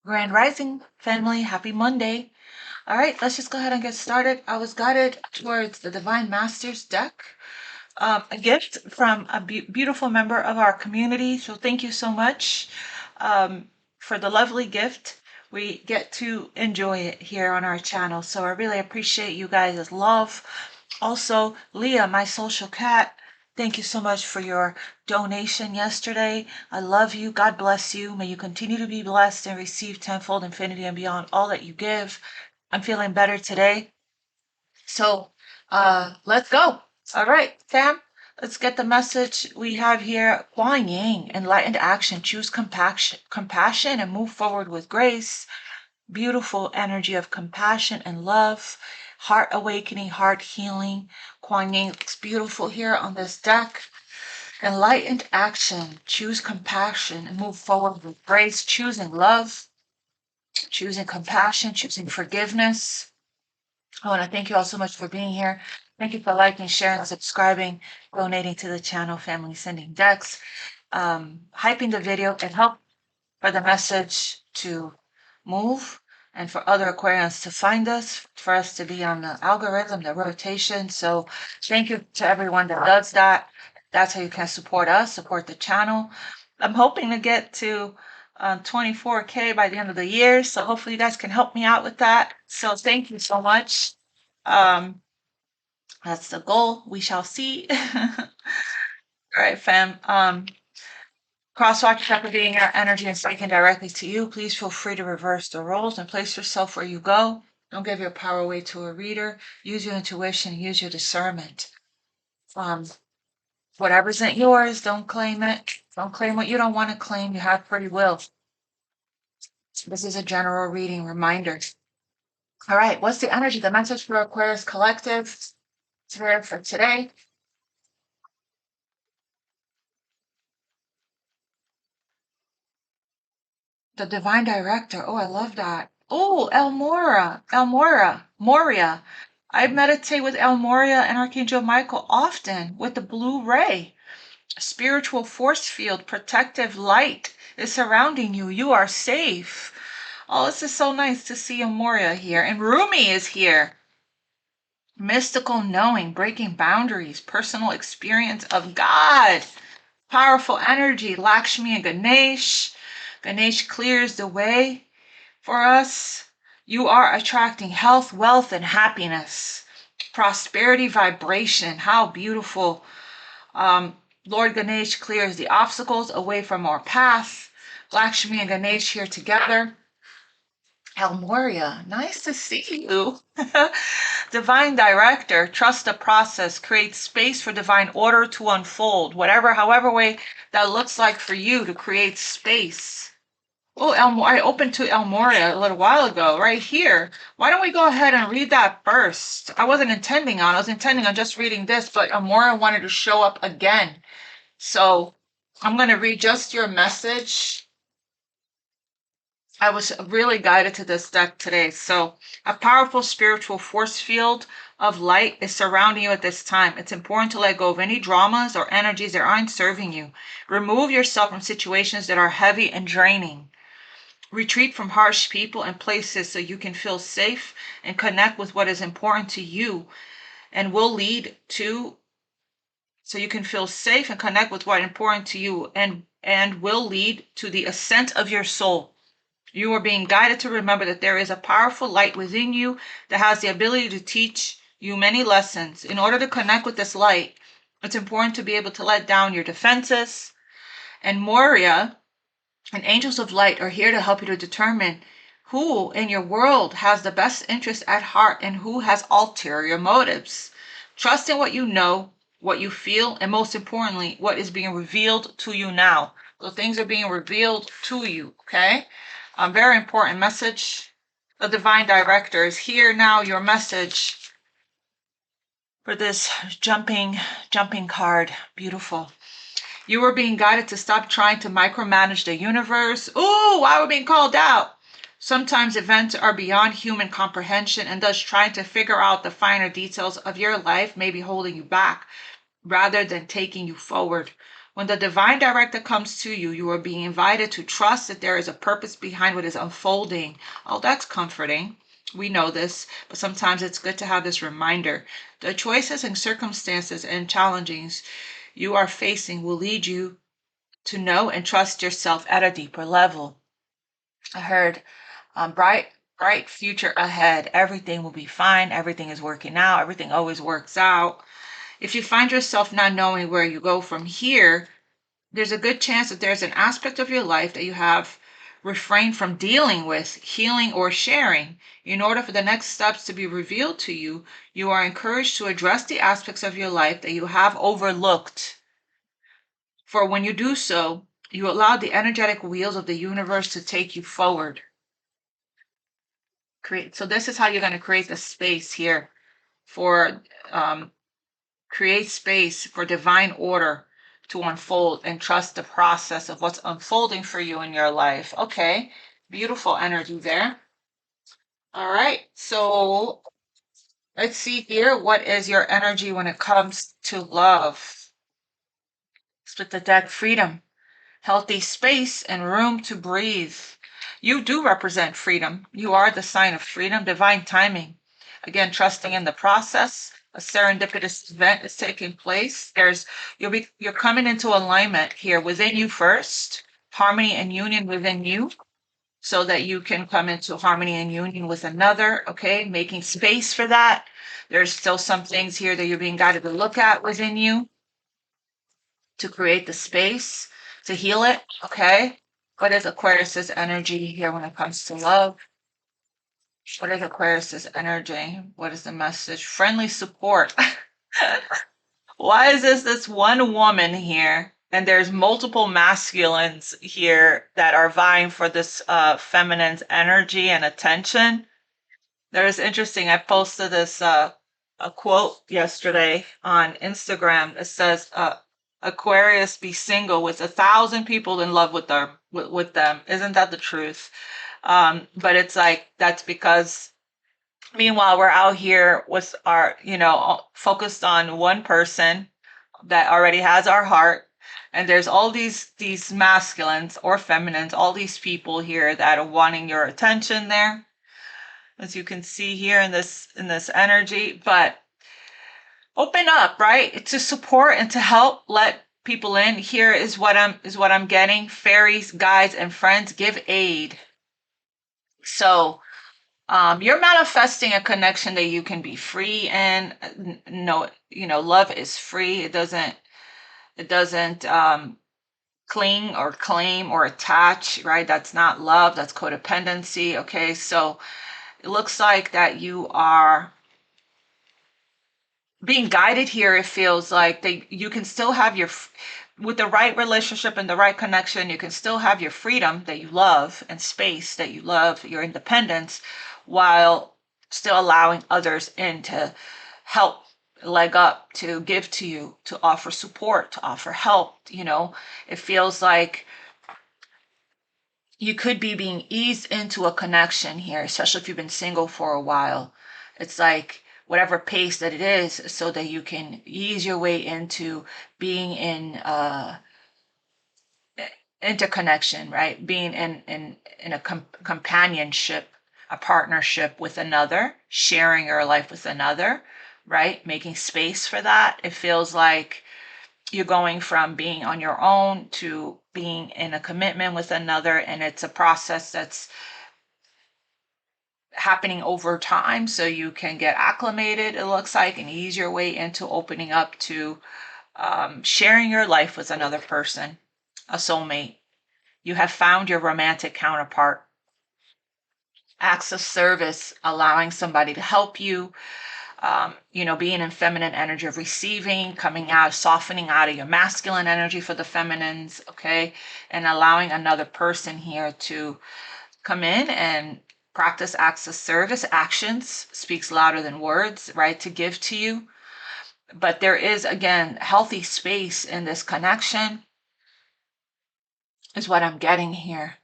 Grand Rising family, happy Monday. All right, let's just go ahead and get started. I was guided towards the Divine Masters deck, a gift from a beautiful member of our community. So thank you so much for the lovely gift. We get to enjoy it here on our channel. So I really appreciate you guys' love. Also, Leah, my social cat, thank you so much for your donation yesterday. I love you. God bless you. May you continue to be blessed and receive tenfold infinity and beyond all that you give. I'm feeling better today. So let's go. All right, fam. Let's get the message we have here. Kuan Yin, enlightened action. Choose compassion and move forward with grace. Beautiful energy of compassion and love. Heart awakening, heart healing. Kuan Yin looks beautiful here on this deck. Enlightened action. Choose compassion and move forward with grace. Choosing love. Choosing compassion. Choosing forgiveness. I want to thank you all so much for being here. Thank you for liking, sharing, subscribing, donating to the channel, family, sending decks, hyping the video. It helped for the message to move and for other Aquarians to find us, for us to be on the algorithm, the rotation. So thank you to everyone that does that. That's how you can support us, support the channel. I'm hoping to get to 24K by the end of the year. So hopefully you guys can help me out with that. So thank you so much. That's the goal. We shall see. All right, fam. Crosswatch after being our energy and speaking directly to you. Please feel free to reverse the roles and place yourself where you go. Don't give your power away to a reader. Use your intuition. Use your discernment. Whatever isn't yours, don't claim it. Don't claim what you don't want to claim. You have free will. This is a general reading reminder. All right, what's the energy? The message for Aquarius Collective here for today. The Divine Director. Oh, I love that. Oh, Moria. I meditate with El Moria and Archangel Michael often with the blue ray. A spiritual force field, protective light is surrounding you. You are safe. Oh, this is so nice to see El Moria here. And Rumi is here. Mystical knowing, breaking boundaries, personal experience of God. Powerful energy, Lakshmi and Ganesh. Ganesh clears the way for us. You are attracting health, wealth, and happiness. Prosperity vibration. How beautiful. Lord Ganesh clears the obstacles away from our path. Lakshmi and Ganesh here together. El Moria, nice to see you. Divine Director, trust the process, create space for divine order to unfold, however way that looks like for you to create space. Oh, I opened to El Moria a little while ago, right here. Why don't we go ahead and read that first? I was intending on just reading this, but El Moria wanted to show up again. So I'm going to read just your message. I was really guided to this deck today. So a powerful spiritual force field of light is surrounding you at this time. It's important to let go of any dramas or energies that aren't serving you. Remove yourself from situations that are heavy and draining. Retreat from harsh people and places so you can feel safe and connect with what is important to you and will lead to so you can feel safe and connect with what is important to you and will lead to the ascent of your soul. You are being guided to remember that there is a powerful light within you that has the ability to teach you many lessons. In order to connect with this light, it's important to be able to let down your defenses. And Moria and angels of light are here to help you to determine who in your world has the best interest at heart and who has ulterior motives. Trust in what you know, what you feel, and most importantly, what is being revealed to you now. So things are being revealed to you, okay? A very important message. The Divine Director is here now. Your message for this jumping card. Beautiful. You are being guided to stop trying to micromanage the universe. Ooh, why we're being called out. Sometimes events are beyond human comprehension, and thus trying to figure out the finer details of your life may be holding you back rather than taking you forward. When the divine director comes to you, you are being invited to trust that there is a purpose behind what is unfolding. Oh, that's comforting. We know this, but sometimes it's good to have this reminder. The choices and circumstances and challenges you are facing will lead you to know and trust yourself at a deeper level. I heard bright future ahead. Everything will be fine. Everything is working out. Everything always works out. If you find yourself not knowing where you go from here, there's a good chance that there's an aspect of your life that you have refrained from dealing with, healing, or sharing. In order for the next steps to be revealed to you, you are encouraged to address the aspects of your life that you have overlooked. For when you do so, you allow the energetic wheels of the universe to take you forward. So this is how you're going to create the space here for create space for divine order to unfold and trust the process of what's unfolding for you in your life. Okay, beautiful energy there. All right, so let's see here. What is your energy when it comes to love? Split the deck. Freedom, healthy space, and room to breathe. You do represent freedom. You are the sign of freedom, divine timing. Again, trusting in the process. A serendipitous event is taking place. You're coming into alignment here within you first, harmony and union within you, so that you can come into harmony and union with another. Okay, making space for that. There's still some things here that you're being guided to look at within you to create the space to heal it. Okay, what is Aquarius's energy here when it comes to love? What is Aquarius's energy? What is the message? Friendly support. Why is this one woman here? And there's multiple masculines here that are vying for this feminine's energy and attention. There's interesting. I posted this a quote yesterday on Instagram. It says, "Aquarius be single with 1,000 people in love with them. With them, isn't that the truth?" But it's like that's because meanwhile we're out here with our, focused on one person that already has our heart, and there's all these masculines or feminines, all these people here that are wanting your attention there, as you can see here in this energy. But open up, right, to support and to help let people in. Here is what I'm getting. Fairies, guides, and friends give aid. So you're manifesting a connection that you can be free in. No, love is free. It doesn't cling or claim or attach, right? That's not love, that's codependency. Okay, so it looks like that you are being guided here. It feels like you can still have with the right relationship and the right connection, you can still have your freedom that you love and space that you love, your independence, while still allowing others in to help, leg up, to give to you, to offer support, to offer help. It feels like you could be being eased into a connection here, especially if you've been single for a while. It's like whatever pace that it is, so that you can ease your way into being in interconnection, right? Being in a companionship, a partnership with another, sharing your life with another, right? Making space for that. It feels like you're going from being on your own to being in a commitment with another, and it's a process that's happening over time, so you can get acclimated, it looks like, and ease your way into opening up to sharing your life with another person, a soulmate. You have found your romantic counterpart. Acts of service, allowing somebody to help you, being in feminine energy of receiving, coming out, softening out of your masculine energy for the feminines, okay, and allowing another person here to come in and practice acts of service. Actions speaks louder than words, right, to give to you. But there is, again, healthy space in this connection is what I'm getting here.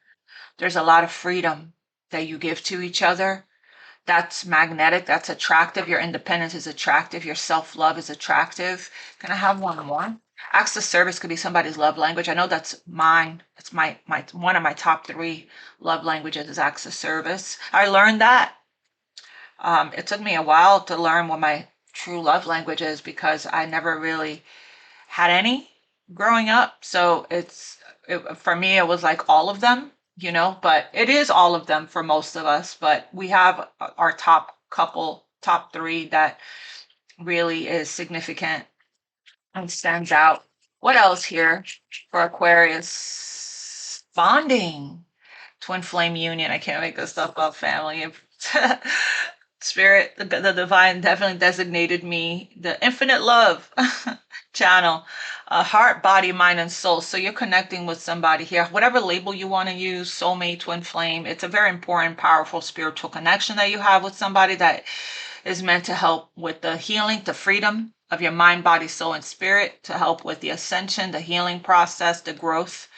There's a lot of freedom that you give to each other. That's magnetic. That's attractive. Your independence is attractive. Your self-love is attractive. Can I have one more? Acts of service could be somebody's love language. I know that's mine. It's my one of my top 3 love languages is acts of service. I learned that. It took me a while to learn what my true love language is because I never really had any growing up. So for me, it was like all of them, but it is all of them for most of us. But we have our top 3 that really is significant and stands out. What else here for Aquarius? Bonding, twin flame union. I can't make this stuff up, family. Spirit, the divine definitely designated me the infinite love channel, heart, body, mind, and soul. So you're connecting with somebody here, whatever label you want to use, soulmate, twin flame. It's a very important, powerful spiritual connection that you have with somebody that is meant to help with the healing, the freedom of your mind, body, soul, and spirit, to help with the ascension, the healing process, the growth,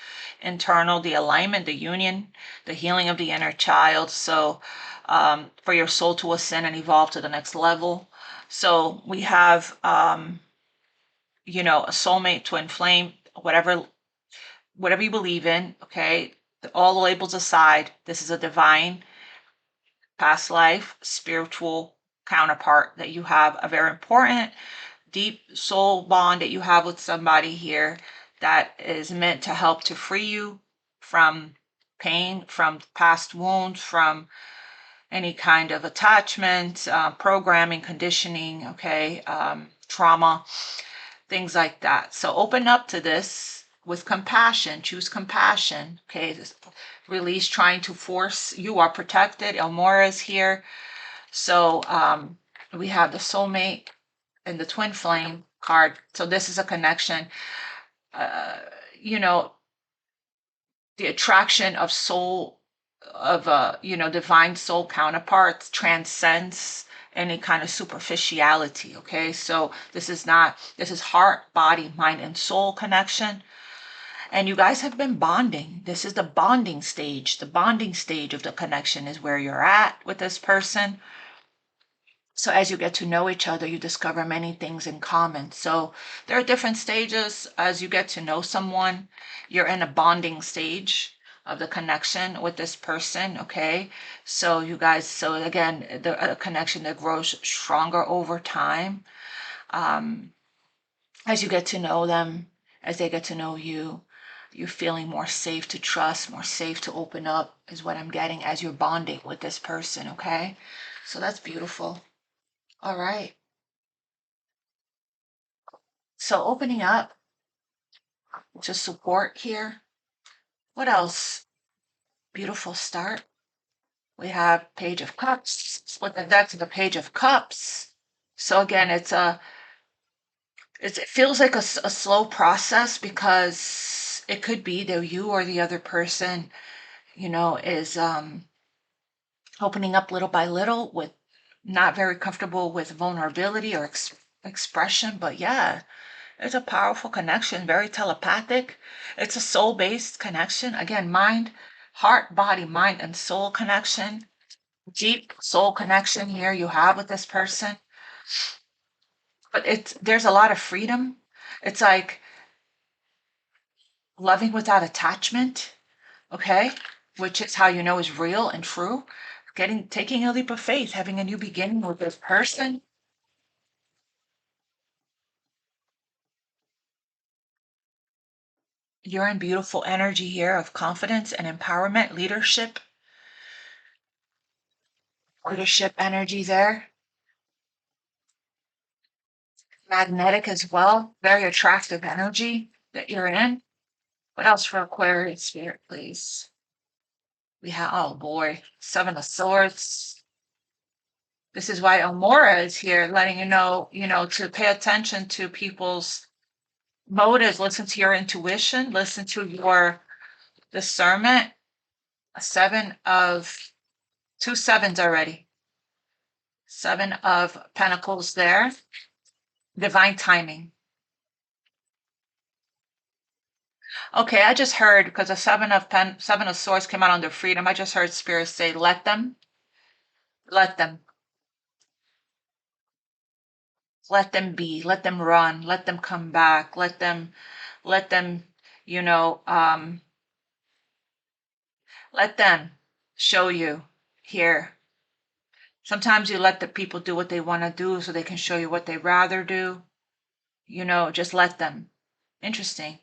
internal, the alignment, the union, the healing of the inner child. So for your soul to ascend and evolve to the next level. So we have, a soulmate, twin flame, whatever you believe in. Okay, all the labels aside, this is a divine past life spiritual counterpart that you have, a very important deep soul bond that you have with somebody here that is meant to help to free you from pain, from past wounds, from any kind of attachment, programming, conditioning, okay, trauma, things like that. So open up to this with compassion. Choose compassion, okay? This release trying to force. You are protected. Elmora is here. So we have the soulmate and the twin flame card. So this is a connection. Uh, you know, the attraction of soul, of divine soul counterparts transcends any kind of superficiality. Okay, so this is heart, body, mind, and soul connection. And you guys have been bonding. This is the bonding stage. The bonding stage of the connection is where you're at with this person. So as you get to know each other, you discover many things in common. So there are different stages as you get to know someone. You're in a bonding stage of the connection with this person, okay? So you guys, so again, a connection that grows stronger over time. As you get to know them, as they get to know you, you're feeling more safe to trust, more safe to open up, is what I'm getting as you're bonding with this person, okay? So that's beautiful. All right. So opening up to support here. What else? Beautiful start. We have Page of Cups. Split the deck to the Page of Cups. So again, it feels like a slow process because it could be that you or the other person, is opening up little by little, with not very comfortable with vulnerability or expression. But yeah, it's a powerful connection, very telepathic. It's a soul-based connection. Again, mind, heart, body, mind, and soul connection. Deep soul connection here you have with this person. But there's a lot of freedom. It's like loving without attachment, okay? Which is how you know is real and true. Taking a leap of faith, having a new beginning with this person. You're in beautiful energy here of confidence and empowerment, leadership energy there. Magnetic as well, very attractive energy that you're in. What else for Aquarius spirit, please? We have, oh boy, Seven of Swords. This is why Elmora is here, letting to pay attention to people's motives, listen to your intuition, listen to your discernment. Two sevens already. Seven of Pentacles there. Divine timing. Okay, I just heard, because the Seven of Swords came out under freedom, I just heard Spirit say, let them. Let them be, let them run, let them come back, let them, you know, let them show you here. Sometimes you let the people do what they want to do so they can show you what they rather do. Just let them. Interesting.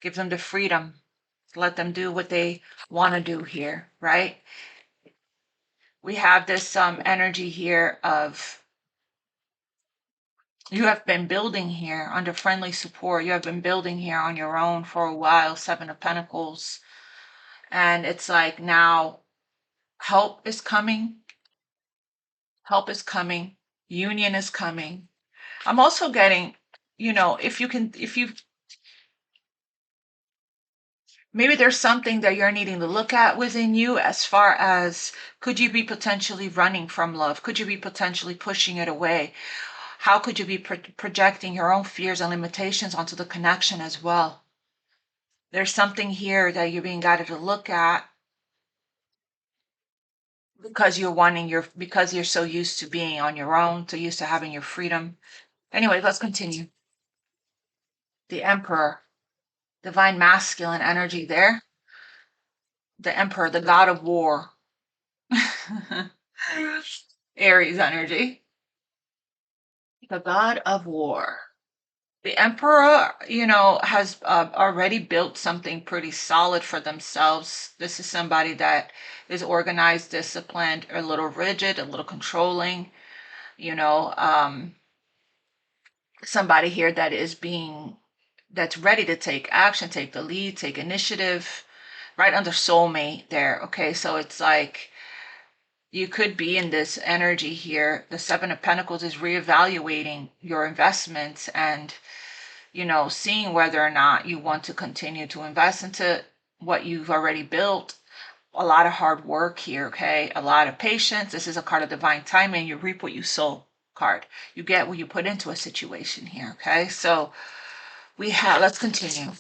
Give them the freedom. Let them do what they want to do here, right? We have this energy here of you have been building here under friendly support. You have been building here on your own for a while, Seven of Pentacles. And it's like now help is coming. Help is coming. Union is coming. I'm also getting, if you maybe there's something that you're needing to look at within you as far as could you be potentially running from love? Could you be potentially pushing it away? How could you be projecting your own fears and limitations onto the connection as well? There's something here that you're being guided to look at because because you're so used to being on your own, so used to having your freedom. Anyway, let's continue. The Emperor, divine masculine energy there. The Emperor, the god of war. Aries energy. The god of war. The Emperor, has already built something pretty solid for themselves. This is somebody that is organized, disciplined, a little rigid, a little controlling, somebody here that's ready to take action, take the lead, take initiative, right under soulmate there. Okay, so it's like you could be in this energy here. The Seven of Pentacles is reevaluating your investments and seeing whether or not you want to continue to invest into what you've already built. A lot of hard work here, okay? A lot of patience. This is a card of divine timing. You reap what you sow card. You get what you put into a situation here, okay? So let's continue.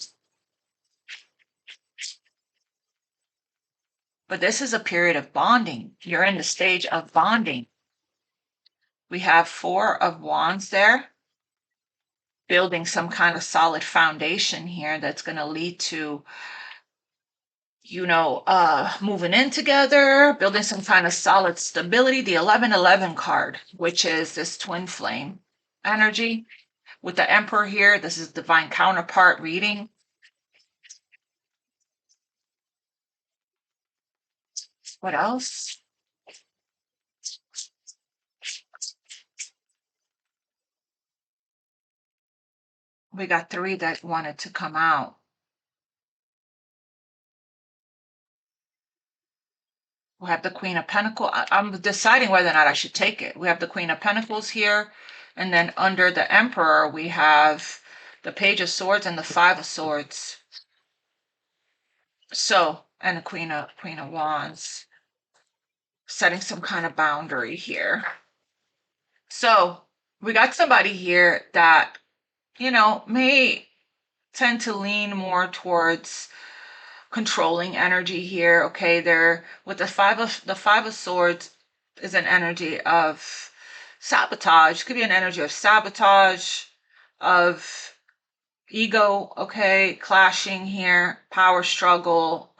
But this is a period of bonding. You're in the stage of bonding. We have Four of Wands there, building some kind of solid foundation here that's going to lead to moving in together, building some kind of solid stability. The 1111 card, which is this twin flame energy with the Emperor here. This is divine counterpart reading. What else? We got three that wanted to come out. We have the Queen of Pentacles. I'm deciding whether or not I should take it. We have the Queen of Pentacles here. And then under the Emperor, we have the Page of Swords and the Five of Swords. So, and the Queen of Wands. Setting some kind of boundary here. So we got somebody here that, may tend to lean more towards controlling energy here. Okay, they're with the five of swords is an energy of sabotage. Could be an energy of sabotage, of ego, okay, clashing here, power struggle.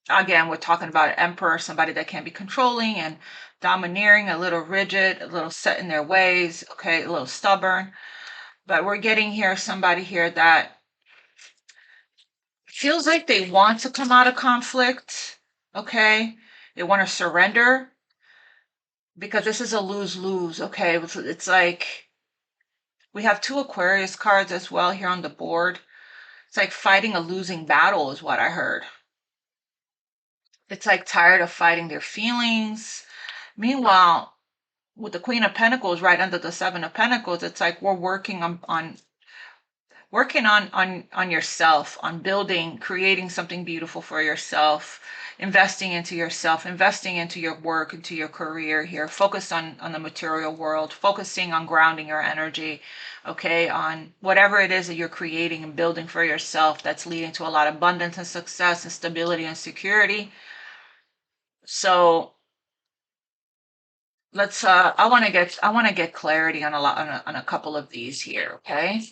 Again, we're talking about an emperor, somebody that can be controlling and domineering, a little rigid, a little set in their ways, okay, a little stubborn. But we're getting here somebody here that feels like they want to come out of conflict, okay? They want to surrender because this is a lose-lose, okay? It's like we have two Aquarius cards as well here on the board. It's like fighting a losing battle is what I heard. It's like tired of fighting their feelings. Meanwhile, with the Queen of Pentacles right under the Seven of Pentacles, it's like we're working on yourself, on building, creating something beautiful for yourself, investing into yourself, investing into your work, into your career here, focus on the material world, focusing on grounding your energy, okay, on whatever it is that you're creating and building for yourself that's leading to a lot of abundance and success and stability and security. So let's I want to get clarity on a couple of these here, okay?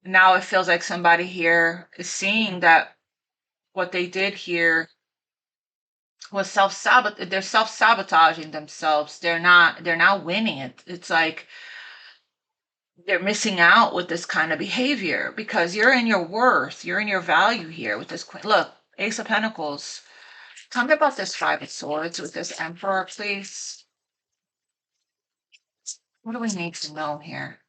Now it feels like somebody here is seeing that what they did here was they're self-sabotaging themselves. They're not winning it. It's like they're missing out with this kind of behavior because you're in your worth, you're in your value here with this queen. Look, Ace of Pentacles. Tell me about this Five of Swords with this Emperor, please. What do we need to know here?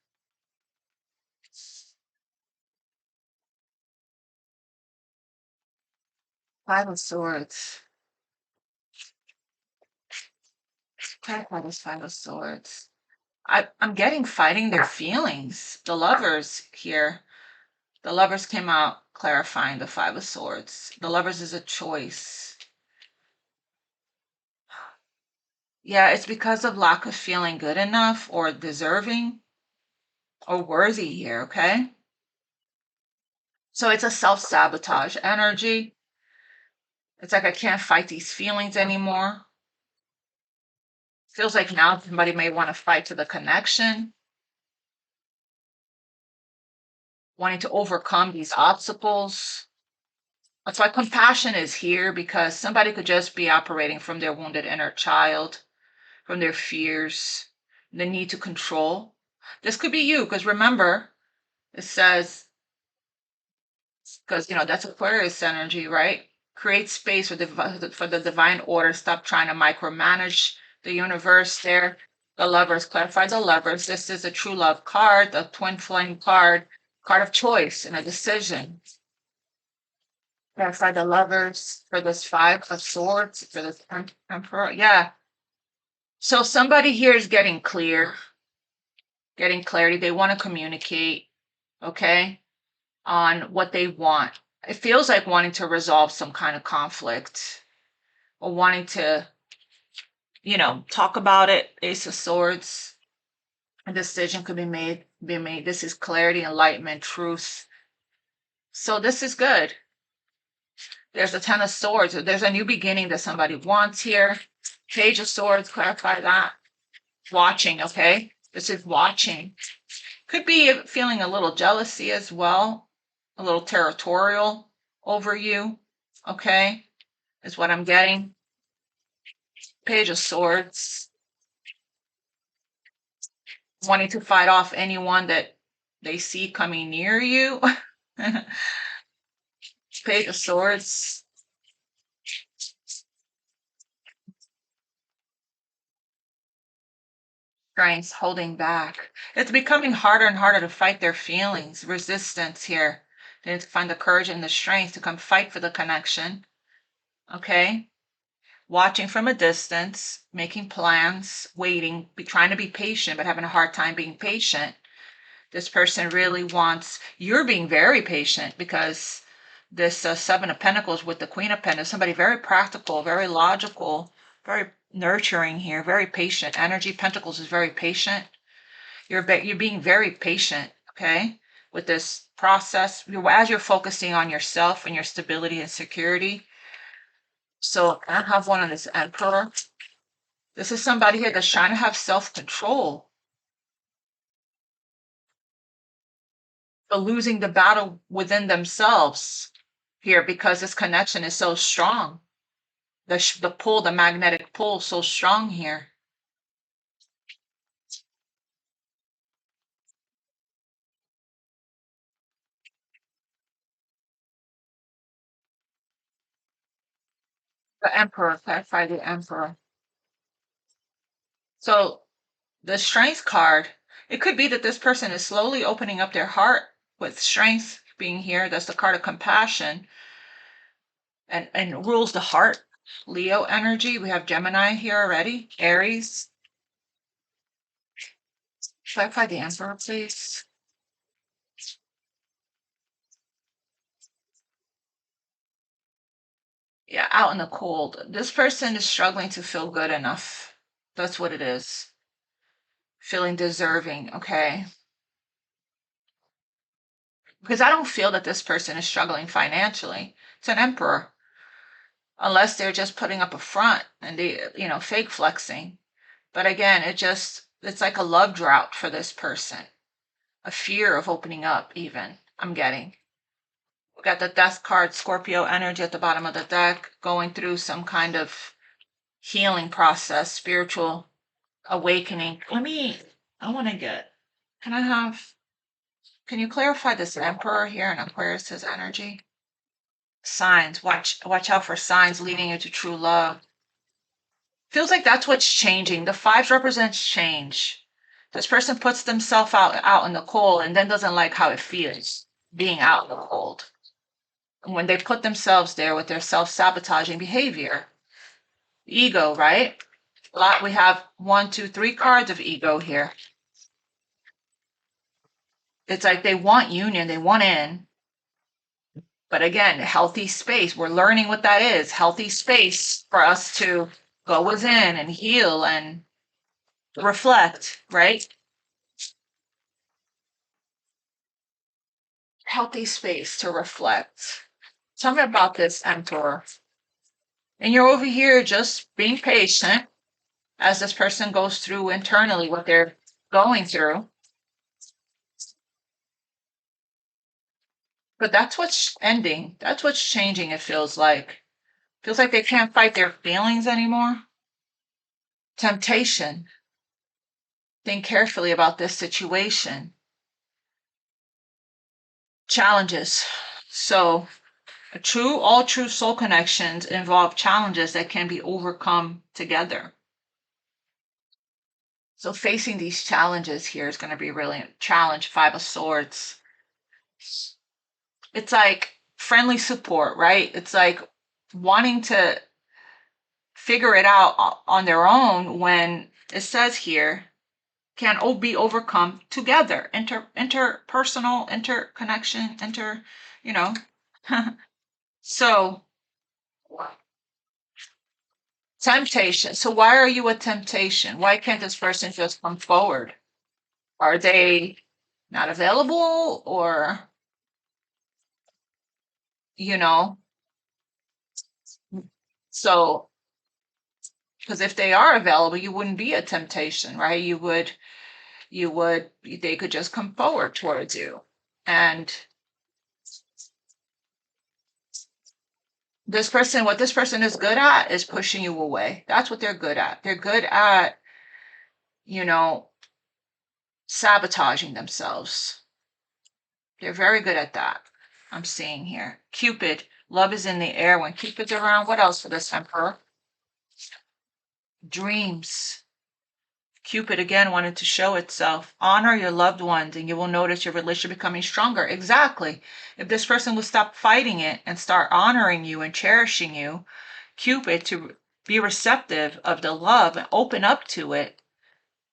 Five of Swords. Clarify this Five of Swords. I'm getting fighting their feelings. The lovers here. The lovers came out clarifying the Five of Swords. The lovers is a choice. Yeah, it's because of lack of feeling good enough or deserving or worthy here, okay? So it's a self-sabotage energy. It's like I can't fight these feelings anymore. Feels like now somebody may want to fight to the connection, wanting to overcome these obstacles. That's why compassion is here, because somebody could just be operating from their wounded inner child, from their fears, the need to control. This could be you, because remember, it says, because that's Aquarius energy, right? Create space for the divine order. Stop trying to micromanage the universe there. The lovers, clarify the lovers. This is a true love card, the twin flame card, card of choice and a decision. Clarify the lovers for this Five of Swords, for this Emperor. Yeah. So somebody here is getting clear, getting clarity. They want to communicate, okay, on what they want. It feels like wanting to resolve some kind of conflict or wanting to, talk about it. Ace of Swords. A decision could be made. This is clarity, enlightenment, truth. So this is good. There's a Ten of Swords. There's a new beginning that somebody wants here. Page of Swords, clarify that. Watching, okay? This is watching. Could be feeling a little jealousy as well, a little territorial over you, okay? Is what I'm getting. Page of Swords. Wanting to fight off anyone that they see coming near you. Page of Swords. Strength, holding back. It's becoming harder and harder to fight their feelings. Resistance here. They need to find the courage and the strength to come fight for the connection. Okay? Watching from a distance, making plans, waiting, trying to be patient, but having a hard time being patient. This person really wants, you're being very patient, because this Seven of Pentacles with the Queen of Pentacles, somebody very practical, very logical, very nurturing here, very patient. Energy Pentacles is very patient. You're being very patient, okay, with this process. As you're focusing on yourself and your stability and security. So I have one on this Emperor. This is somebody here that's trying to have self-control, but losing the battle within themselves here, because this connection is so strong. The pull, the magnetic pull, so strong here. The Emperor, clarify the Emperor. So the Strength card, it could be that this person is slowly opening up their heart, with Strength being here. That's the card of compassion, and rules the heart. Leo energy. We have Gemini here already. Aries. Clarify the Emperor, please. Yeah, out in the cold. This person is struggling to feel good enough. That's what it is. Feeling deserving, okay? Because I don't feel that this person is struggling financially. It's an Emperor. Unless they're just putting up a front and they, fake flexing. But again, it's like a love drought for this person. A fear of opening up, even, I'm getting. We got the Death card, Scorpio energy at the bottom of the deck, going through some kind of healing process, spiritual awakening. I want to get, can you clarify this Emperor here in Aquarius, his energy? Signs, watch out for signs leading you to true love. Feels like that's what's changing. The fives represents change. This person puts themselves out in the cold and then doesn't like how it feels being out in the cold. And when they put themselves there with their self-sabotaging behavior, ego, right? We have 1, 2, 3 cards of ego here. It's like they want union, they want in. But again, healthy space. We're learning what that is. Healthy space for us to go within and heal and reflect, right? Healthy space to reflect. Tell me about this, Emperor. And you're over here just being patient as this person goes through internally what they're going through. But that's what's ending. That's what's changing, it feels like. Feels like they can't fight their feelings anymore. Temptation. Think carefully about this situation. Challenges. So all true soul connections involve challenges that can be overcome together. So facing these challenges here is going to be really a challenge. 5 of Swords. It's like friendly support, right? It's like wanting to figure it out on their own when it says here can be overcome together. Interpersonal, interconnection, you know. So temptation. So why are you a temptation? Why can't this person just come forward? Are they not available, or, you know? So, because if they are available, you wouldn't be a temptation, right? They could just come forward towards you. And what this person is good at is pushing you away. That's what they're good at. They're good at, sabotaging themselves. They're very good at that. I'm seeing here. Cupid, love is in the air when Cupid's around. What else for this Emperor? Dreams. Cupid again wanted to show itself. Honor your loved ones and you will notice your relationship becoming stronger. Exactly. If this person will stop fighting it and start honoring you and cherishing you, Cupid, to be receptive of the love and open up to it,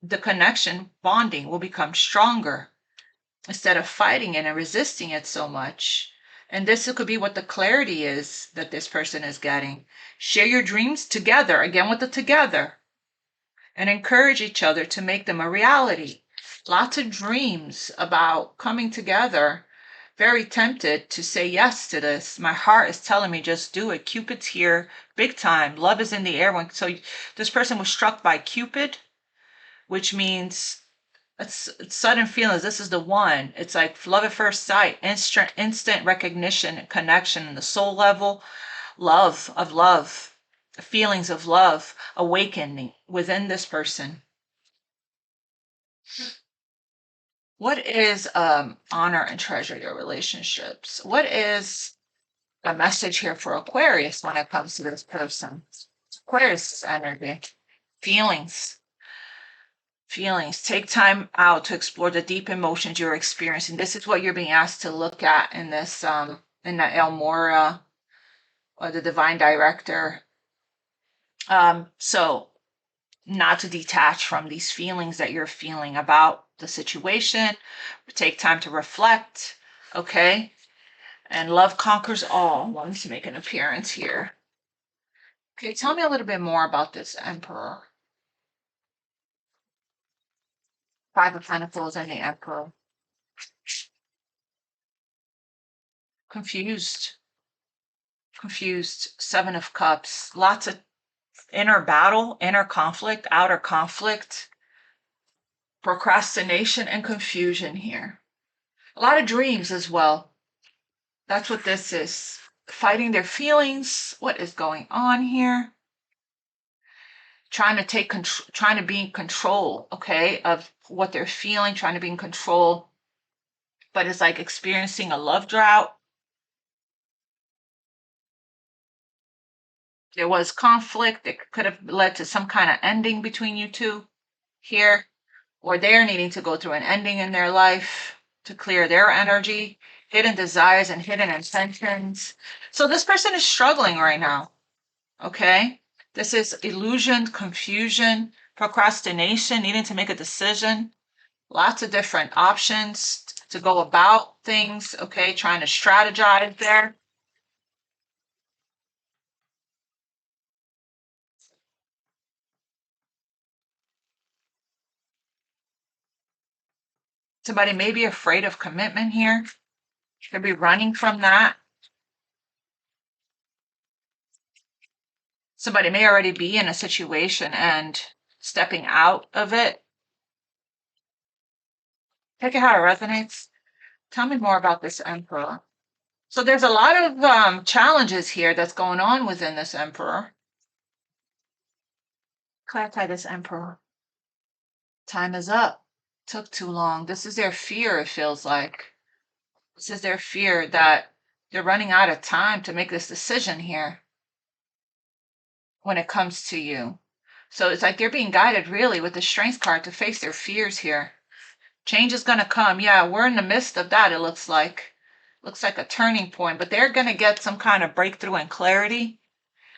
the connection, bonding will become stronger instead of fighting it and resisting it so much. And this could be what the clarity is that this person is getting. Share your dreams together, again with the together, and encourage each other to make them a reality. Lots of dreams about coming together. Very tempted to say yes to this. My heart is telling me just do it. Cupid's here big time. Love is in the air. So this person was struck by Cupid, which means it's sudden feelings. This is the one. It's like love at first sight, instant recognition, connection in the soul level, love, feelings of love, awakening within this person. What is honor and treasure your relationships? What is a message here for Aquarius when it comes to this person? Aquarius energy, feelings. Take time out to explore the deep emotions you're experiencing. This is what you're being asked to look at in this, in the El Mora, or the Divine Director. So not to detach from these feelings that you're feeling about the situation. Take time to reflect, okay? And love conquers all. Wanting to make an appearance here. Okay, tell me a little bit more about this Emperor. 5 of Pentacles and the Emperor. Confused. 7 of Cups. Lots of inner battle, inner conflict, outer conflict, procrastination, and confusion here. A lot of dreams as well. That's what this is. Fighting their feelings. What is going on here? Trying to take control, trying to be in control, okay, of what they're feeling, trying to be in control. But it's like experiencing a love drought. There was conflict that could have led to some kind of ending between you two here, or they're needing to go through an ending in their life to clear their energy, hidden desires and hidden intentions. So this person is struggling right now, okay? This is illusion, confusion, procrastination, needing to make a decision, lots of different options to go about things, okay? Trying to strategize there. Somebody may be afraid of commitment here. Could be running from that. Somebody may already be in a situation and stepping out of it. Take it how it resonates. Tell me more about this emperor. So there's a lot of challenges here that's going on within this emperor. Clarify this emperor. Time is up. Took too long. This is their fear, it feels like. This is their fear that they're running out of time to make this decision here when it comes to you. So it's like they're being guided really with the strength card to face their fears here. Change is going to come. Yeah, we're in the midst of that, it looks like. Looks like a turning point, but they're going to get some kind of breakthrough and clarity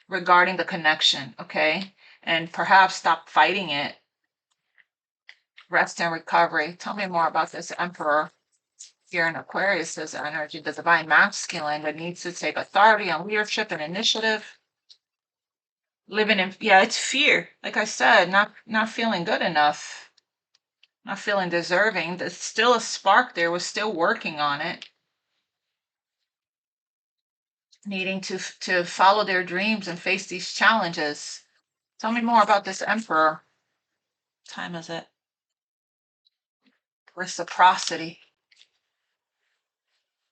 regarding the connection, okay? And perhaps stop fighting it. Rest and recovery. Tell me more about this emperor here in Aquarius, this energy, the divine masculine that needs to take authority on leadership and initiative. Living in, yeah, it's fear. Like I said, not feeling good enough, not feeling deserving. There's still a spark there. We're still working on it. Needing to follow their dreams and face these challenges. Tell me more about this emperor. What time is it? Reciprocity.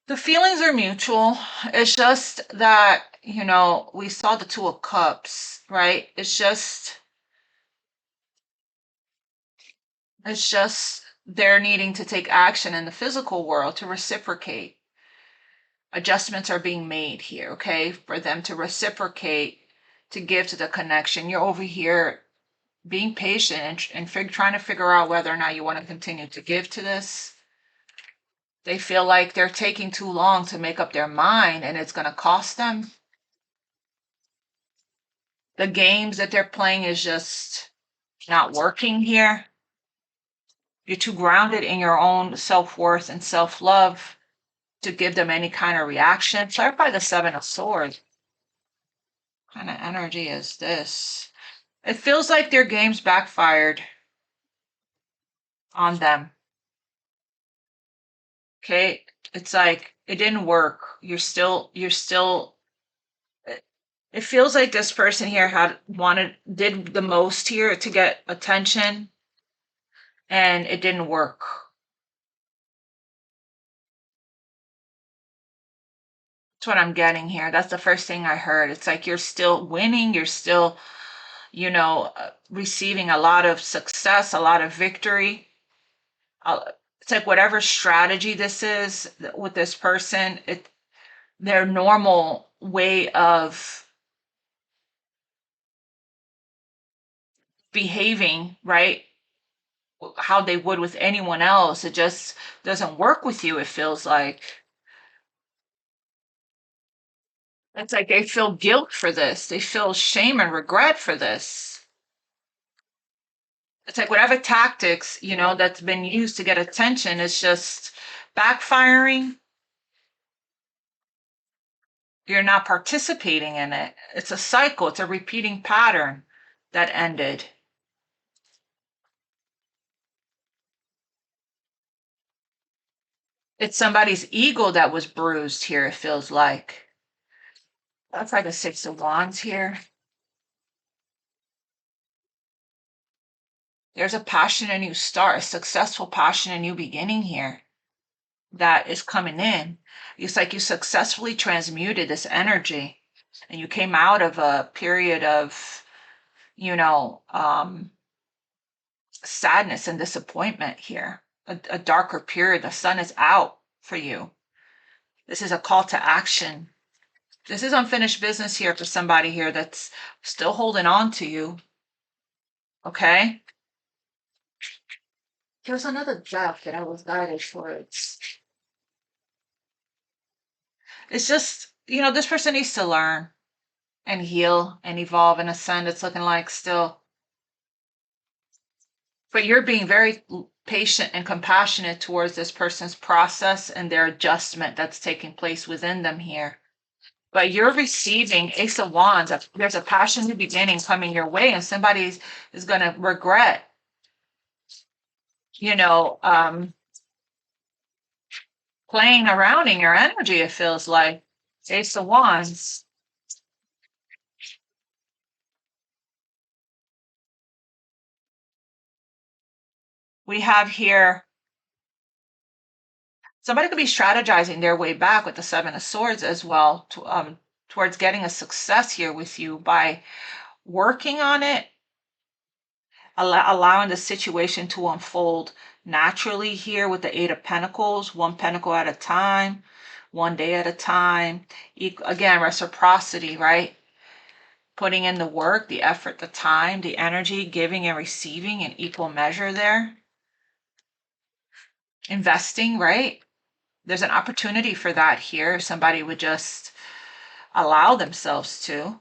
The feelings are mutual. It's just that, we saw the Two of Cups, right? It's just they're needing to take action in the physical world to reciprocate. Adjustments are being made here, okay? For them to reciprocate, to give to the connection. You're over here being patient and trying to figure out whether or not you want to continue to give to this. They feel like they're taking too long to make up their mind and it's going to cost them. The games that they're playing is just not working here. You're too grounded in your own self-worth and self-love to give them any kind of reaction. Clarify the Seven of Swords. What kind of energy is this? It feels like their games backfired on them. Okay, it's like it didn't work. It feels like this person here did the most here to get attention and it didn't work. That's what I'm getting here. That's the first thing I heard. It's like you're still winning, you're still, receiving a lot of success, a lot of victory. It's like whatever strategy this is with this person, their normal way of behaving, right? How they would with anyone else, it just doesn't work with you, it feels like. It's like they feel guilt for this. They feel shame and regret for this. It's like whatever tactics, that's been used to get attention is just backfiring. You're not participating in it. It's a cycle. It's a repeating pattern that ended. It's somebody's ego that was bruised here, it feels like. That's like a Six of Wands here. There's a passion, a new start, a successful passion, a new beginning here that is coming in. It's like you successfully transmuted this energy and you came out of a period of, sadness and disappointment here, a darker period. The sun is out for you. This is a call to action. This is unfinished business here for somebody here that's still holding on to you. Okay? Here's another job that I was guided towards. It's just, this person needs to learn and heal and evolve and ascend. It's looking like still. But you're being very patient and compassionate towards this person's process and their adjustment that's taking place within them here. But you're receiving Ace of Wands. There's a passionate beginning coming your way, and somebody is going to regret, playing around in your energy, it feels like. Ace of Wands. We have here, somebody could be strategizing their way back with the Seven of Swords as well, towards getting a success here with you by working on it, allowing the situation to unfold naturally here with the Eight of Pentacles, one pentacle at a time, one day at a time. Again, reciprocity, right? Putting in the work, the effort, the time, the energy, giving and receiving in equal measure there. Investing, right? There's an opportunity for that here. Somebody would just allow themselves to.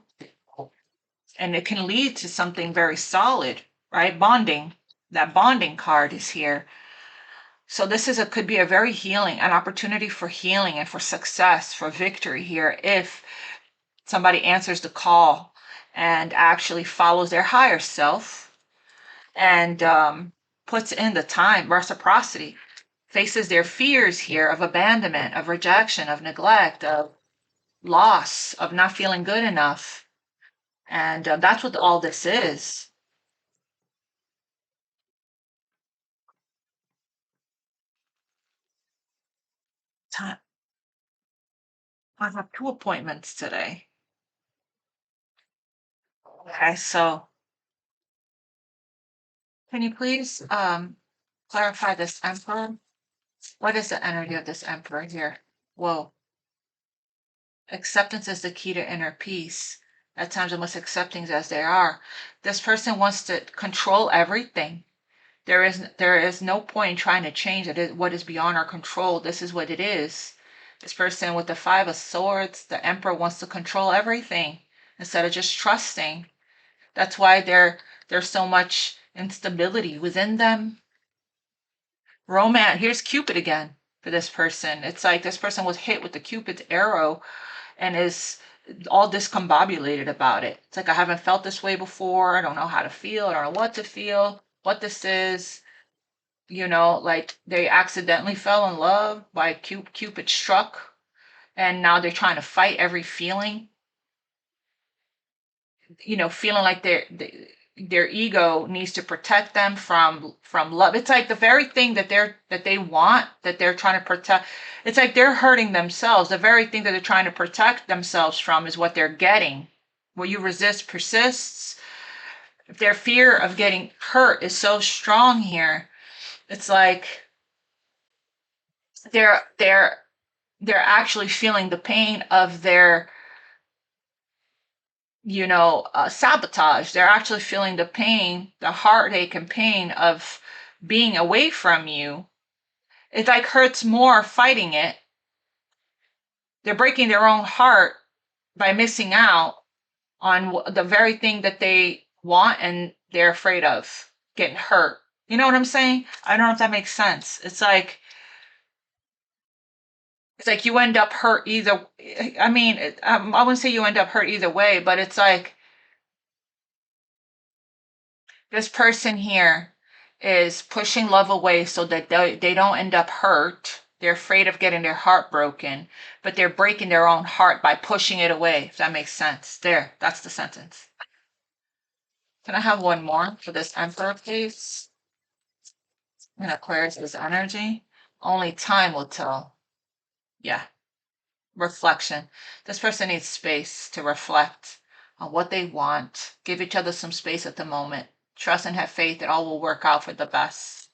And it can lead to something very solid, right? Bonding. That bonding card is here. So this could be a very healing, an opportunity for healing and for success, for victory here, if somebody answers the call and actually follows their higher self and puts in the time, reciprocity, faces their fears here of abandonment, of rejection, of neglect, of loss, of not feeling good enough. And that's what all this is. Time. I have 2 appointments today. Okay, so can you please clarify this Emperor? What is the energy of this Emperor here? Whoa. Acceptance is the key to inner peace. At times, almost accepting as they are. This person wants to control everything. There is no point in trying to change it. What is beyond our control. This is what it is. This person with the Five of Swords, the Emperor, wants to control everything instead of just trusting. That's why there's so much instability within them. Romance. Here's Cupid again for this person. It's like this person was hit with the Cupid's arrow and is all discombobulated about it. It's like, I haven't felt this way before. I don't know how to feel. I don't know what to feel, what this is. Like they accidentally fell in love by Cupid struck, and now they're trying to fight every feeling. Feeling like their ego needs to protect them from love. It's like the very thing that they want, that they're trying to protect. It's like they're hurting themselves. The very thing that they're trying to protect themselves from is what they're getting. What you resist persists. If their fear of getting hurt is so strong here, it's like they're actually feeling the pain of their sabotage. They're actually feeling the pain, the heartache and pain of being away from you. It like hurts more fighting it. They're breaking their own heart by missing out on the very thing that they want, and they're afraid of getting hurt. You know what I'm saying? I don't know if that makes sense. It's like you end up hurt either. I mean, I wouldn't say you end up hurt either way, but it's like this person here is pushing love away so that they don't end up hurt. They're afraid of getting their heart broken, but they're breaking their own heart by pushing it away, if that makes sense. There, that's the sentence. Can I have one more for this Emperor, please? And Aquarius' energy. Only time will tell. Yeah. Reflection. This person needs space to reflect on what they want. Give each other some space at the moment. Trust and have faith that all will work out for the best.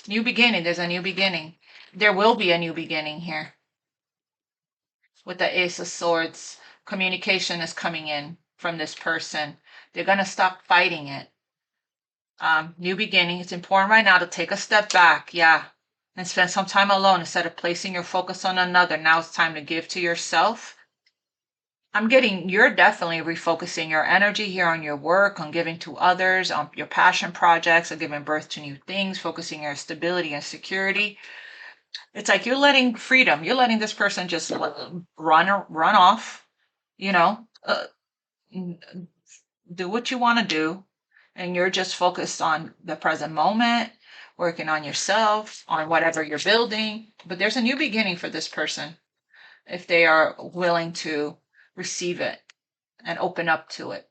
New beginning. There's a new beginning. There will be a new beginning here. With the Ace of Swords, communication is coming in from this person. They're going to stop fighting it. New beginning. It's important right now to take a step back. Yeah. And spend some time alone instead of placing your focus on another. Now it's time to give to yourself. I'm getting, you're definitely refocusing your energy here on your work, on giving to others, on your passion projects, on giving birth to new things, focusing your stability and security. It's like you're letting freedom, you're letting this person just run off, you know, do what you want to do. And you're just focused on the present moment, working on yourself, on whatever you're building. But there's a new beginning for this person if they are willing to receive it and open up to it.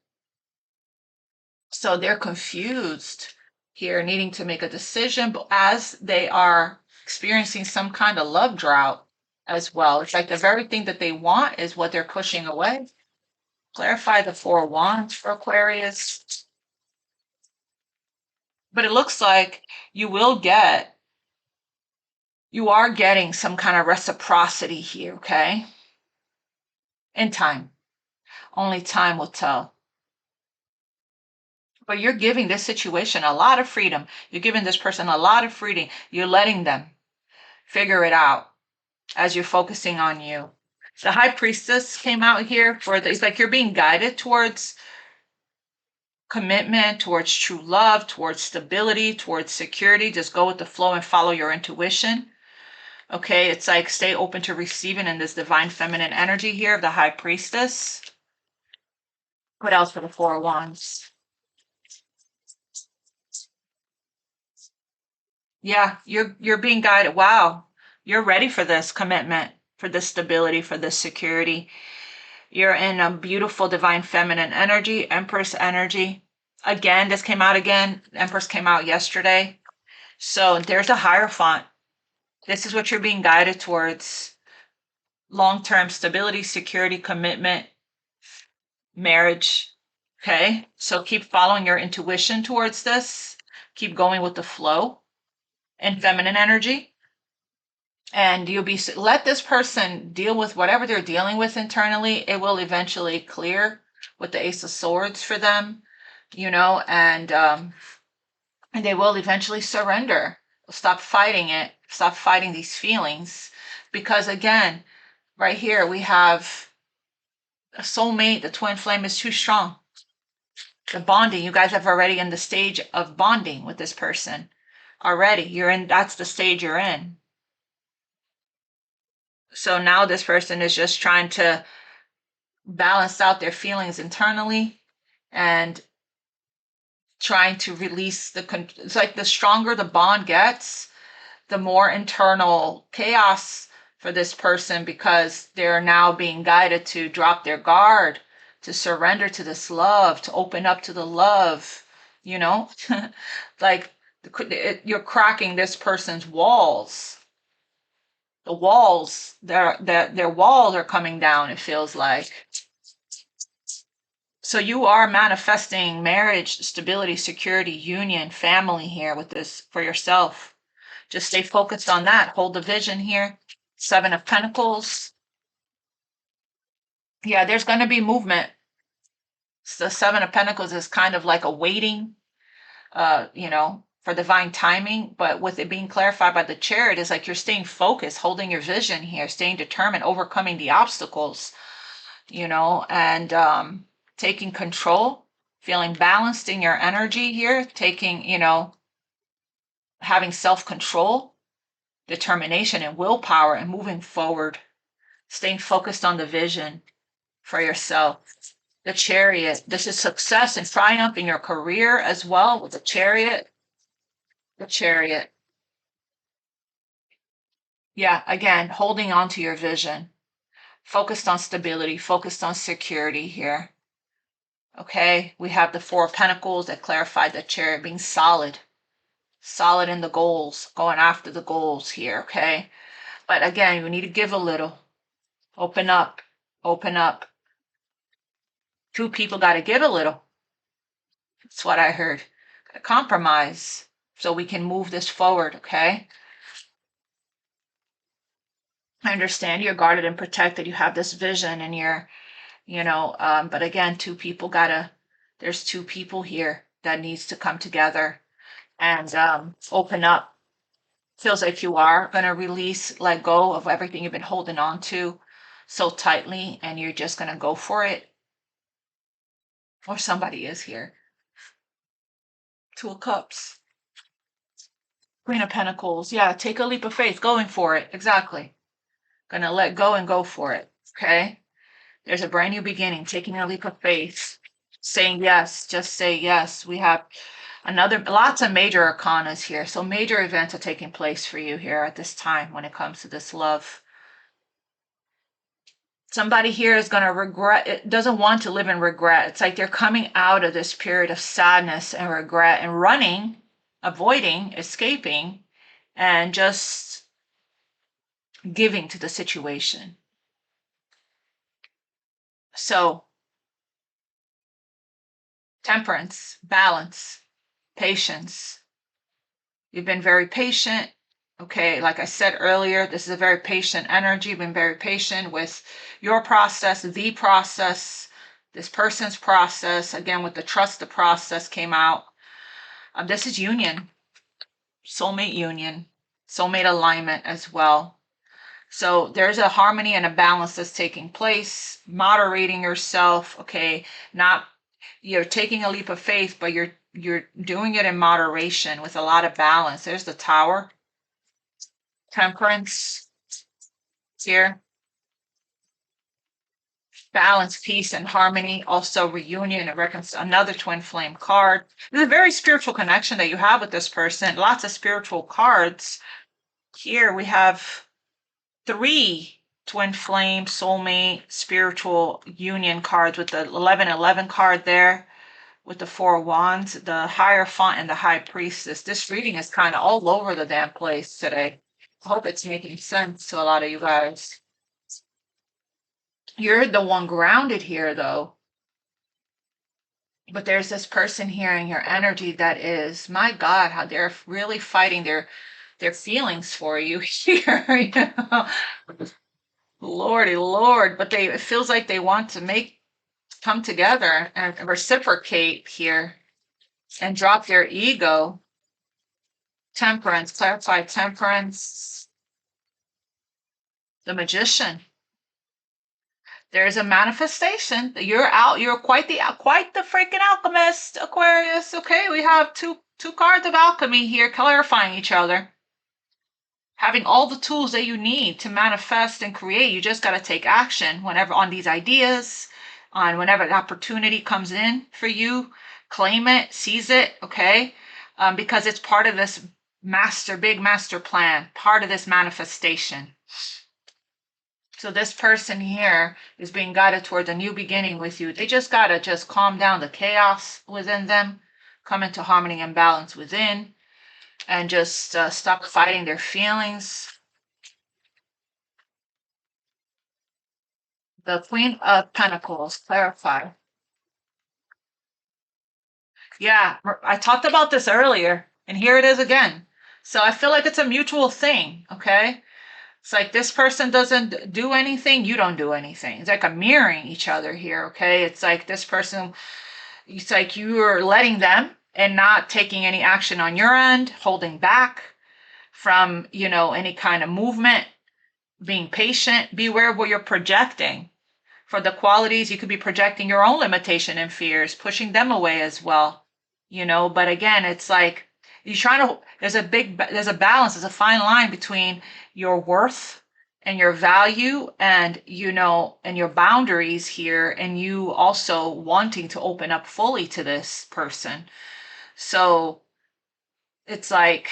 So they're confused here, needing to make a decision, but as they are experiencing some kind of love drought as well. It's like the very thing that they want is what they're pushing away. Clarify the Four of Wands for Aquarius. But it looks like you are getting some kind of reciprocity here, okay? In time. Only time will tell. But you're giving this situation a lot of freedom. You're giving this person a lot of freedom. You're letting them figure it out as you're focusing on you. The High Priestess came out here it's like you're being guided towards commitment, towards true love, towards stability, towards security. Just go with the flow and follow your intuition. Okay, it's like stay open to receiving in this divine feminine energy here of the High Priestess. What else for the Four of Wands? Yeah, you're being guided. Wow, you're ready for this commitment, for this stability, for this security. You're in a beautiful divine feminine energy, Empress energy. Again, this came out again. Empress came out yesterday. So there's a Hierophant. This is what you're being guided towards. Long-term stability, security, commitment, marriage. Okay, so keep following your intuition towards this. Keep going with the flow and feminine energy. And let this person deal with whatever they're dealing with internally. It will eventually clear with the Ace of Swords for them, and they will eventually surrender. Stop fighting it. Stop fighting these feelings, because again, right here we have a soulmate. The twin flame is too strong. The bonding, you guys have already in the stage of bonding with this person already. That's the stage you're in. So now this person is just trying to balance out their feelings internally and trying to release it's like the stronger the bond gets, the more internal chaos for this person, because they're now being guided to drop their guard, to surrender to this love, to open up to the love, like you're cracking this person's walls. The walls, their walls are coming down, it feels like. So you are manifesting marriage, stability, security, union, family here with this for yourself. Just stay focused on that. Hold the vision here. Seven of Pentacles. Yeah, there's going to be movement. The Seven of Pentacles is kind of like a waiting, for divine timing. But with it being clarified by the Chariot, it's like you're staying focused, holding your vision here, staying determined, overcoming the obstacles, and taking control, feeling balanced in your energy here, taking, having self-control, determination and willpower, and moving forward, staying focused on the vision for yourself. The Chariot, this is success and triumph in your career as well with the Chariot. The Chariot. Yeah, again, holding on to your vision, focused on stability, focused on security here. Okay, we have the Four of Pentacles that clarified the Chariot being solid, solid in the goals, going after the goals here, okay? But again, you need to give a little, open up, open up. Two people got to give a little. That's what I heard. Compromise so we can move this forward, okay? I understand you're guarded and protected. You have this vision and you're, but again, there's two people here that needs to come together and open up. Feels like you are going to release, let go of everything you've been holding on to so tightly, and you're just going to go for it. Or somebody is here. Two of Cups. Queen of Pentacles. Yeah, take a leap of faith. Going for it. Exactly. Going to let go and go for it. Okay? There's a brand new beginning. Taking a leap of faith. Saying yes. Just say yes. We have lots of major arcanas here. So major events are taking place for you here at this time when it comes to this love. Somebody here is going to regret, it doesn't want to live in regret. It's like they're coming out of this period of sadness and regret and running, avoiding, escaping, and just giving to the situation. So, temperance, balance, patience. You've been very patient. Okay, like I said earlier, this is a very patient energy. You've been very patient with your process, the process, this person's process. Again, with the trust, the process came out. This is union, soulmate alignment as well. So there's a harmony and a balance that's taking place, moderating yourself. Okay, you're taking a leap of faith, but you're doing it in moderation with a lot of balance. There's the Tower. Temperance here. Balance, peace, and harmony. Also reunion and another twin flame card. There's a very spiritual connection that you have with this person. Lots of spiritual cards. Here we have 3 twin flame, soulmate, spiritual union cards with the 1111 card there with the 4 wands, the Hierophant, and the High Priestess. This reading is kind of all over the damn place today. I hope it's making sense to a lot of you guys. You're the one grounded here, though. But there's this person here in your energy that is, my God, how they're really fighting their feelings for you here. Lordy Lord, but it feels like they want to come together and reciprocate here and drop their ego. Temperance, clarify temperance. The Magician. There's a manifestation. You're quite the freaking alchemist, Aquarius. Okay, we have two cards of alchemy here clarifying each other. Having all the tools that you need to manifest and create. You just got to take action whenever on these ideas, on whenever an opportunity comes in for you. Claim it, seize it, okay? Because it's part of this big master plan, part of this manifestation. So this person here is being guided towards a new beginning with you. They just got to calm down the chaos within them, come into harmony and balance within, and just stop fighting their feelings. The Queen of Pentacles, clarify. Yeah, I talked about this earlier, and here it is again. So I feel like it's a mutual thing, okay? It's like this person doesn't do anything, you don't do anything. It's like a mirroring each other here, okay? It's like this person, it's like you're letting them and not taking any action on your end, holding back from, any kind of movement, being patient. Beware of what you're projecting. For the qualities, you could be projecting your own limitation and fears, pushing them away as well, but again, it's like there's a balance, there's a fine line between your worth and your value and, and your boundaries here, and you also wanting to open up fully to this person. So it's like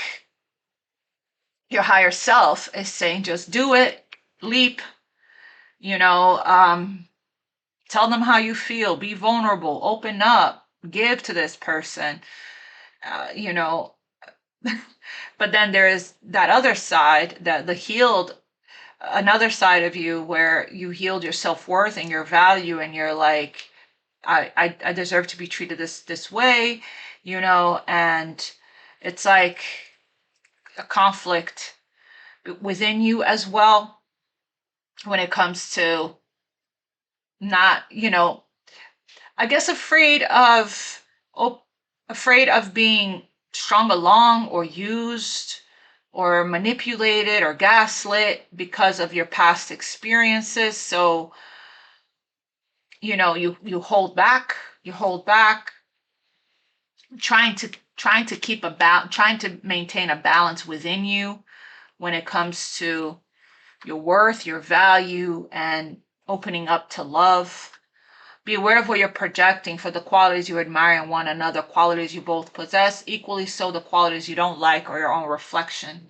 your higher self is saying, just do it, leap, Tell them how you feel. Be vulnerable. Open up. Give to this person. You know, but then there is that other side, that the healed, another side of you where you healed your self-worth and your value, and you're like, I deserve to be treated this way, and it's like a conflict within you as well when it comes to not, I guess afraid of being strung along or used or manipulated or gaslit because of your past experiences. So, you hold back, trying to maintain a balance within you when it comes to your worth, your value, and opening up to love. Be aware of what you're projecting for the qualities you admire in one another, qualities you both possess, equally so the qualities you don't like or your own reflection.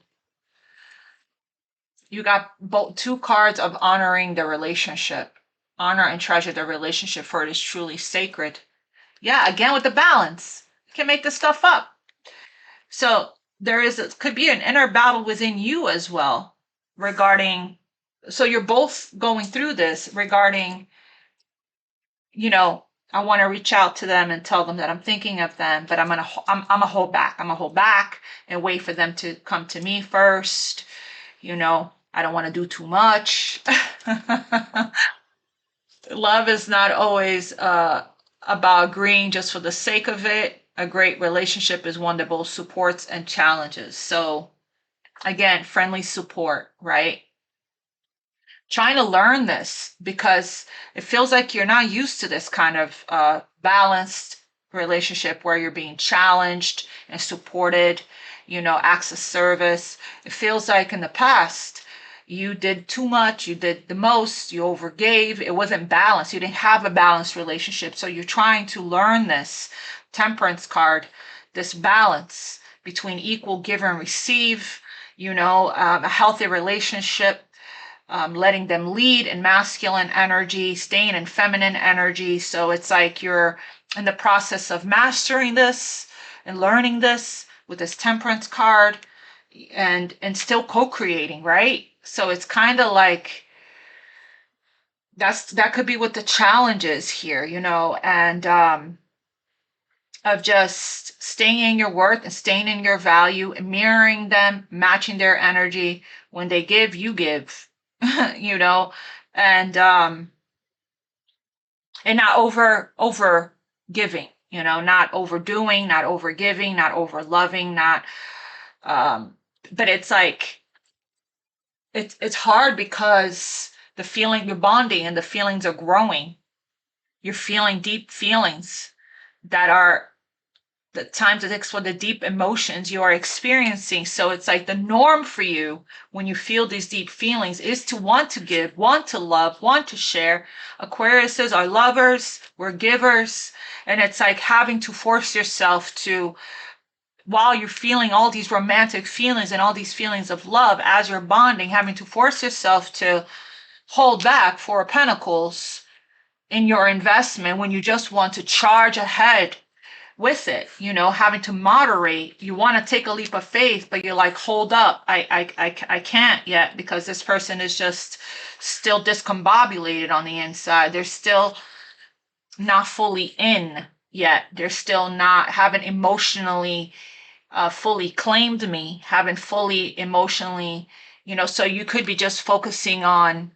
You got both two cards of honoring the relationship. Honor and treasure the relationship, for it is truly sacred. Yeah, again with the balance. You can make this stuff up. So could be an inner battle within you as well regarding, so you're both going through this regarding, I want to reach out to them and tell them that I'm thinking of them, but I'm gonna hold back. I'm gonna hold back and wait for them to come to me first. I don't want to do too much. Love is not always about agreeing just for the sake of it. A great relationship is one that both supports and challenges. So again, friendly support, right? Trying to learn this because it feels like you're not used to this kind of balanced relationship where you're being challenged and supported, acts of service. It feels like in the past you did too much, you did the most, you overgave. It wasn't balanced. You didn't have a balanced relationship. So you're trying to learn this temperance card, this balance between equal give and receive, a healthy relationship, letting them lead in masculine energy, staying in feminine energy. So it's like you're in the process of mastering this and learning this with this temperance card, and still co-creating, right? So it's kind of like that could be what the challenge is here, and of just staying in your worth and staying in your value and mirroring them, matching their energy. When they give, you give, and not over giving, not overdoing, not over giving, not over loving, not but it's like it's hard because you're bonding and the feelings are growing. You're feeling deep feelings that are the times it takes for the deep emotions you are experiencing. So it's like the norm for you when you feel these deep feelings is to want to give, want to love, want to share. Aquariuses are lovers, we're givers. And it's like having to force yourself to, while you're feeling all these romantic feelings and all these feelings of love as you're bonding, having to force yourself to hold back Four of Pentacles in your investment when you just want to charge ahead with it, having to moderate. You want to take a leap of faith, but you're like, hold up, I can't yet because this person is just still discombobulated on the inside. They're still not fully in yet. They're still not, haven't emotionally fully claimed me, haven't fully emotionally, so you could be just focusing on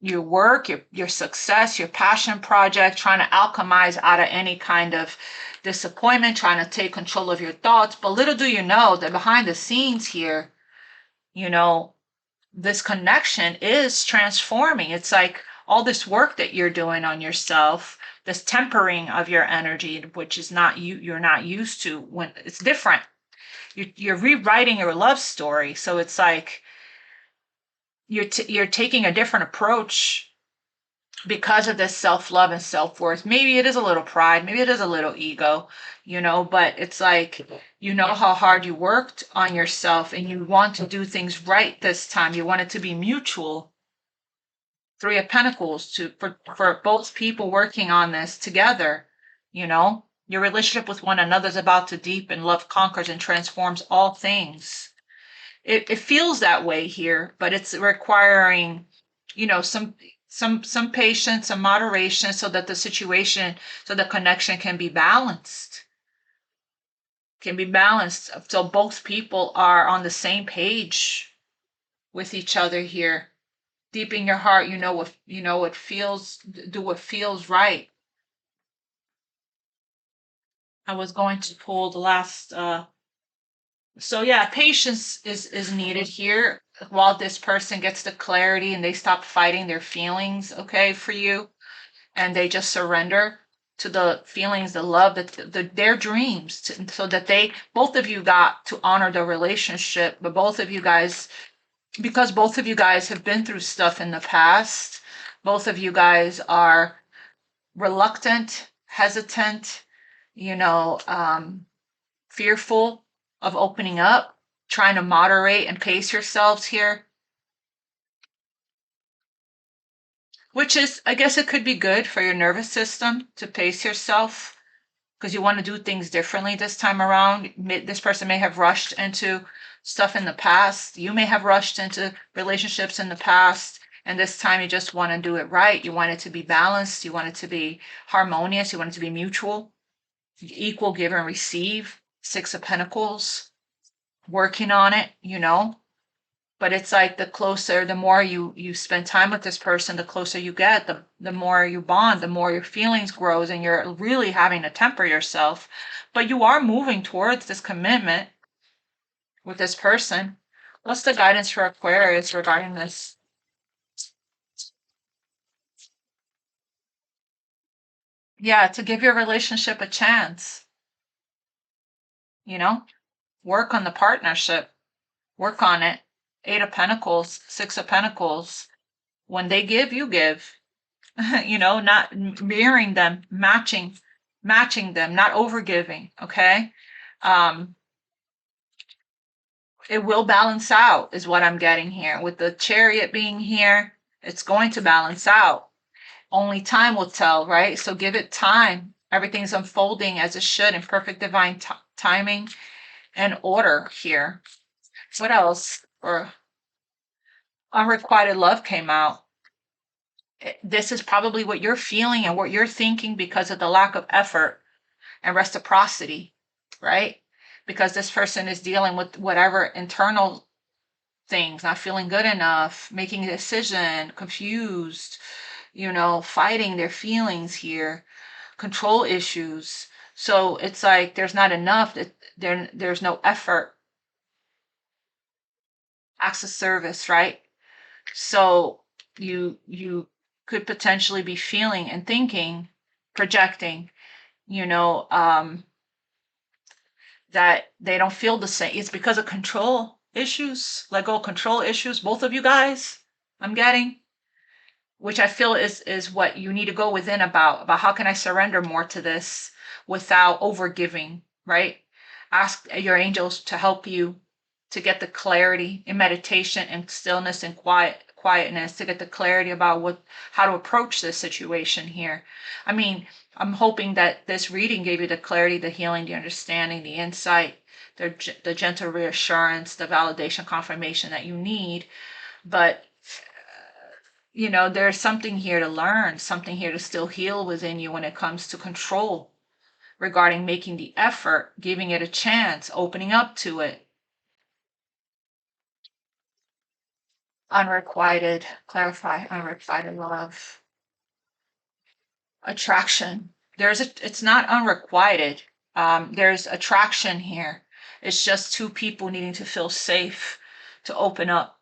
your work, your success, your passion project, trying to alchemize out of any kind of disappointment, trying to take control of your thoughts. But little do you know that behind the scenes here, this connection is transforming. It's like all this work that you're doing on yourself, this tempering of your energy, which is not you're not used to. When it's different, you're rewriting your love story. So it's like you're taking a different approach because of this self-love and self-worth. Maybe it is a little pride, maybe it is a little ego, but it's like, how hard you worked on yourself and you want to do things right this time. You want it to be mutual. Three of Pentacles for both people working on this together. Your relationship with one another is about to deepen. Love conquers and transforms all things. It feels that way here, but it's requiring, some patience, some moderation, so that so the connection can be balanced. So both people are on the same page with each other here. Deep in your heart, what feels, do what feels right. I was going to pull the last so yeah, patience is needed here while this person gets the clarity and they stop fighting their feelings, okay, for you, and they just surrender to the feelings, the love, their dreams, so that they both of you got to honor the relationship. But both of you guys, because both of you guys have been through stuff in the past, both of you guys are reluctant, hesitant, you know, fearful of opening up, trying to moderate and pace yourselves here. Which is, I guess it could be good for your nervous system to pace yourself, because you want to do things differently this time around. This person may have rushed into stuff in the past. You may have rushed into relationships in the past. And this time you just want to do it right. You want it to be balanced. You want it to be harmonious. You want it to be mutual, equal give and receive. Six of Pentacles, working on it, But it's like the more you spend time with this person, the closer you get, the more you bond, the more your feelings grows, and you're really having to temper yourself. But you are moving towards this commitment with this person. What's the guidance for Aquarius regarding this? Yeah, to give your relationship a chance, you know? Work on the partnership. Work on it. Eight of Pentacles, Six of Pentacles. When they give, you give. Not mirroring them, matching them, not overgiving. Okay. Um, it will balance out, is what I'm getting here. With the Chariot being here, it's going to balance out. Only time will tell, right? So give it time. Everything's unfolding as it should in perfect divine timing and order here. What else? Or unrequited love came out. This is probably what you're feeling and what you're thinking because of the lack of effort and reciprocity, right? Because this person is dealing with whatever internal things, not feeling good enough, making a decision, confused, fighting their feelings here, control issues. So it's like there's not enough, there's no effort, acts of service, right? So you could potentially be feeling and thinking, projecting, you know, um, that they don't feel the same. It's because of control issues, let go control issues, both of you guys, I'm getting, which I feel is what you need to go within about how can I surrender more to this without overgiving, right? Ask your angels to help you to get the clarity in meditation and stillness and quietness, to get the clarity about how to approach this situation here. I mean, I'm hoping that this reading gave you the clarity, the healing, the understanding, the insight, the gentle reassurance, the validation, confirmation that you need. But there's something here to learn, something here to still heal within you when it comes to control, regarding making the effort, giving it a chance, opening up to it. Unrequited, clarify, unrequited love. Attraction. It's not unrequited. There's attraction here. It's just two people needing to feel safe to open up.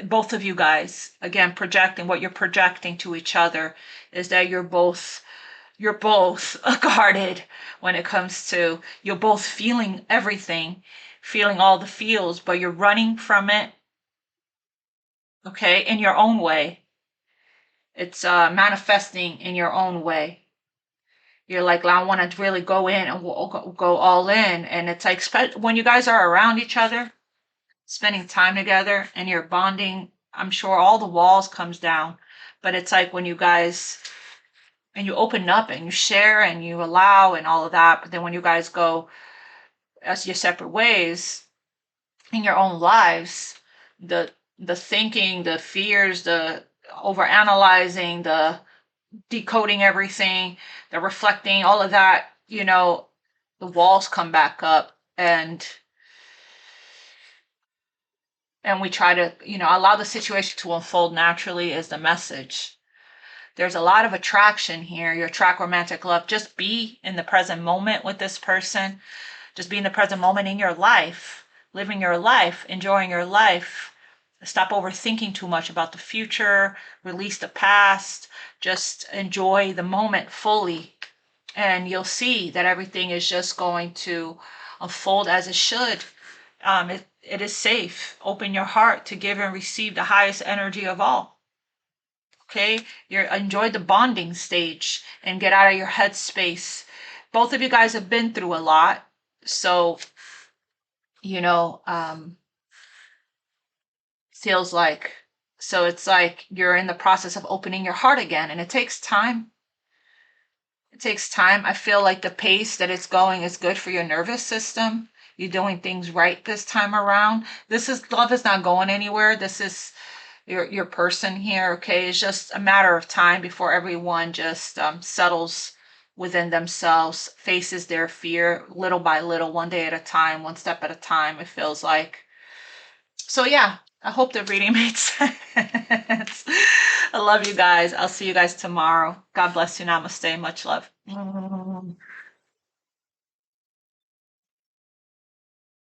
Both of you guys, again, projecting what you're projecting to each other is that you're both guarded when it comes to, you're both feeling everything, feeling all the feels, but you're running from it, okay, in your own way. It's manifesting in your own way. You're like, I want to really go in and go all in. And it's like when you guys are around each other, spending time together and you're bonding I'm sure all the walls comes down, but it's like when you guys, and you open up and you share and you allow and all of that, but then when you guys go as your separate ways in your own lives, the the thinking, the fears, the overanalyzing, the decoding everything, the reflecting, all of that, the walls come back up, and we try to, allow the situation to unfold naturally is the message. There's a lot of attraction here. You attract romantic love. Just be in the present moment with this person. Just be in the present moment in your life, living your life, enjoying your life. Stop overthinking too much about the future, release the past, just enjoy the moment fully. And you'll see that everything is just going to unfold as it should. It is safe. Open your heart to give and receive the highest energy of all. Okay, enjoy the bonding stage and get out of your head space. Both of you guys have been through a lot, so feels like, so it's like you're in the process of opening your heart again, and it takes time. It takes time. I feel like the pace that it's going is good for your nervous system. You're doing things right this time around. Love is not going anywhere. This is your person here, okay? It's just a matter of time before everyone just settles within themselves, faces their fear little by little, one day at a time, one step at a time, it feels like. So yeah, I hope the reading made sense. I love you guys. I'll see you guys tomorrow. God bless you. Namaste. Much love.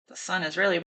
The sun is really